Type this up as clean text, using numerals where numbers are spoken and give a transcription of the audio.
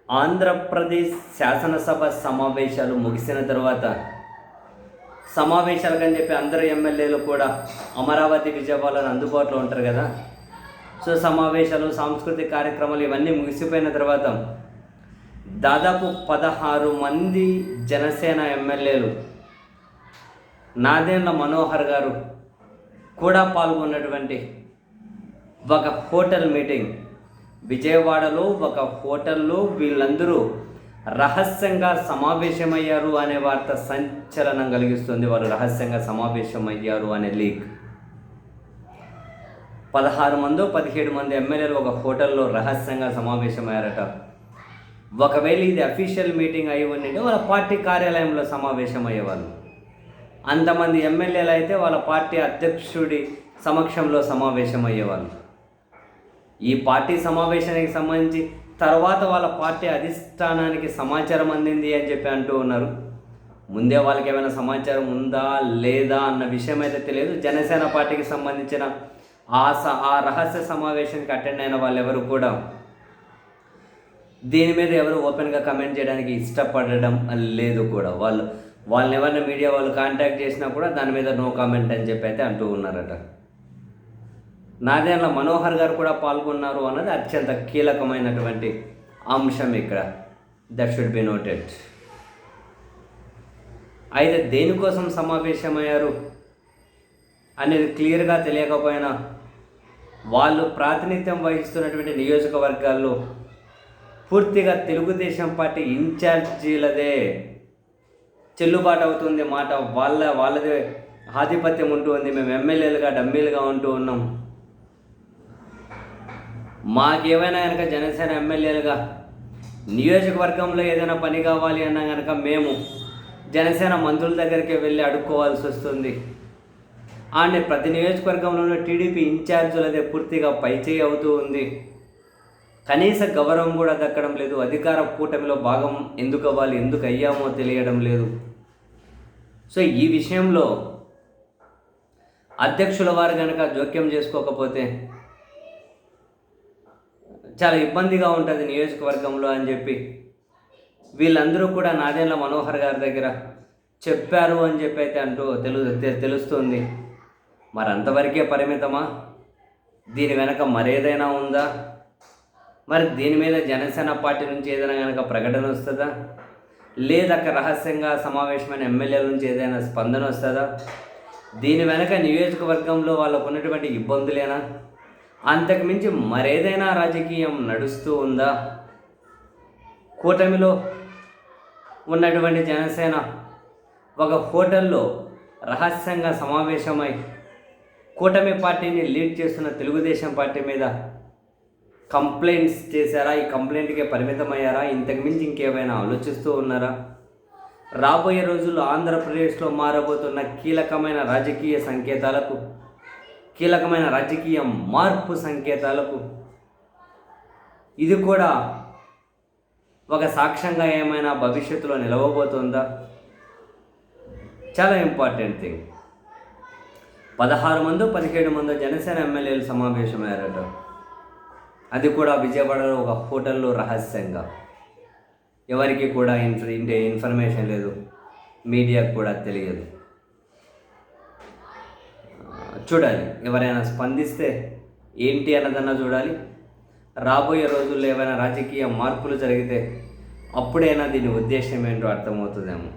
ఆంధ్రప్రదేశ్ శాసనసభ సమావేశాలు ముగిసిన తర్వాత సమావేశాలకని చెప్పి అందరు ఎమ్మెల్యేలు కూడా అమరావతి విజయవాడలో అందుబాటులో ఉంటారు కదా. సో సమావేశాలు, సాంస్కృతిక కార్యక్రమాలు ఇవన్నీ ముగిసిపోయిన తర్వాత దాదాపు 16 మంది జనసేన ఎమ్మెల్యేలు నాదెండ్ల మనోహర్ గారు కూడా పాల్గొన్నటువంటి ఒక హోటల్ మీటింగ్ విజయవాడలో ఒక హోటల్లో వీళ్ళందరూ రహస్యంగా సమావేశమయ్యారు అనే వార్త సంచలనం కలిగిస్తుంది. వారు రహస్యంగా సమావేశమయ్యారు అనే లీక్. 16 మందో 17 మంది ఎమ్మెల్యేలు ఒక హోటల్లో రహస్యంగా సమావేశమయ్యారట. ఒకవేళ ఇది అఫీషియల్ మీటింగ్ అయి ఉండింటే వాళ్ళ పార్టీ కార్యాలయంలో సమావేశమయ్యేవాళ్ళు. అంతమంది ఎమ్మెల్యేలు అయితే వాళ్ళ పార్టీ అధ్యక్షుడి సమక్షంలో సమావేశమయ్యేవాళ్ళు. ఈ పార్టీ సమావేశానికి సంబంధించి తర్వాత వాళ్ళ పార్టీ అధిష్టానానికి సమాచారం అందింది అని చెప్పి అంటూ ఉన్నారు. ముందే వాళ్ళకి ఏమైనా సమాచారం ఉందా లేదా అన్న విషయం అయితే తెలియదు. జనసేన పార్టీకి సంబంధించిన ఆ రహస్య సమావేశానికి అటెండ్ అయిన వాళ్ళు ఎవరు కూడా దీని మీద ఎవరు ఓపెన్గా కమెంట్ చేయడానికి ఇష్టపడడం లేదు కూడా. వాళ్ళని ఎవరైనా మీడియా వాళ్ళు కాంటాక్ట్ చేసినా కూడా దాని మీద నో కామెంట్ అని చెప్పి అయితే అంటూ ఉన్నారట. నాదెండ్ల మనోహర్ గారు కూడా పాల్గొన్నారు అన్నది అత్యంత కీలకమైనటువంటి అంశం ఇక్కడ. That should be noted. అయితే దేనికోసం సమావేశమయ్యారు అనేది క్లియర్గా తెలియకపోయినా వాళ్ళు ప్రాతినిధ్యం వహిస్తున్నటువంటి నియోజకవర్గాల్లో పూర్తిగా తెలుగుదేశం పార్టీ ఇన్ఛార్జీలదే చెల్లుబాటు అవుతుంది మాట. వాళ్ళదే ఆధిపత్యం ఉంటూ ఉంది. మేము ఎమ్మెల్యేలుగా డమ్మీలుగా ఉంటూ ఉన్నాం. మాకేమైనా కనుక జనసేన ఎమ్మెల్యేలుగా నియోజకవర్గంలో ఏదైనా పని కావాలి అన్నా కనుక మేము జనసేన మంత్రుల దగ్గరికి వెళ్ళి అడుక్కోవాల్సి వస్తుంది. అండ్ ప్రతి నియోజకవర్గంలోనూ టీడీపీ ఇన్ఛార్జీలదే పూర్తిగా పైచేయి అవుతూ ఉంది. కనీస గౌరవం కూడా దక్కడం లేదు. అధికార కూటమిలో భాగం ఎందుకు అవ్వాలి, ఎందుకు అయ్యామో తెలియడం లేదు. సో ఈ విషయంలో అధ్యక్షుల వారు కనుక జోక్యం చేసుకోకపోతే చాలా ఇబ్బందిగా ఉంటుంది నియోజకవర్గంలో అని చెప్పి వీళ్ళందరూ కూడా నాదెండ్ల మనోహర్ గారి దగ్గర చెప్పారు అని చెప్పి అయితే అంటూ తెలుస్తుంది. మరి అంతవరకే పరిమితమా? దీని వెనక మరేదైనా ఉందా? మరి దీని మీద జనసేన పార్టీ నుంచి ఏదైనా కనుక ప్రకటన వస్తుందా? లేదక్క రహస్యంగా సమావేశమైన ఎమ్మెల్యేల నుంచి ఏదైనా స్పందన వస్తుందా? దీని వెనక నియోజకవర్గంలో వాళ్ళకు ఉన్నటువంటి ఇబ్బందులేనా? అంతకుమించి మరేదైనా రాజకీయం నడుస్తూ ఉందా? కూటమిలో ఉన్నటువంటి జనసేన ఒక హోటల్లో రహస్యంగా సమావేశమై కూటమి పార్టీని లీడ్ చేస్తున్న తెలుగుదేశం పార్టీ మీద కంప్లైంట్స్ చేశారా? ఈ కంప్లైంట్కే పరిమితమయ్యారా? ఇంతకుమించి ఇంకేమైనా ఆలోచిస్తూ ఉన్నారా? రాబోయే రోజుల్లో ఆంధ్రప్రదేశ్లో మారబోతున్న కీలకమైన రాజకీయ సంకేతాలకు, కీలకమైన రాజకీయ మార్పు సంకేతాలకు ఇది కూడా ఒక సాక్ష్యంగా ఏమైనా భవిష్యత్తులో నిలవబోతుందా? చాలా ఇంపార్టెంట్ థింగ్. 16 మందో 17 మందో జనసేన ఎమ్మెల్యేలు సమావేశమయ్యారట. అది కూడా విజయవాడలో ఒక హోటల్లో రహస్యంగా. ఎవరికి కూడా ఇన్ఫర్మేషన్ లేదు, మీడియాకు కూడా తెలియదు. చూడాలి, ఎవరైనా స్పందిస్తే ఏంటి అన్నదన్నా చూడాలి. రాబోయే రోజుల్లో ఏమైనా రాజకీయ మార్పులు జరిగితే అప్పుడైనా దీని ఉద్దేశం ఏంటో అర్థమవుతుందేమో.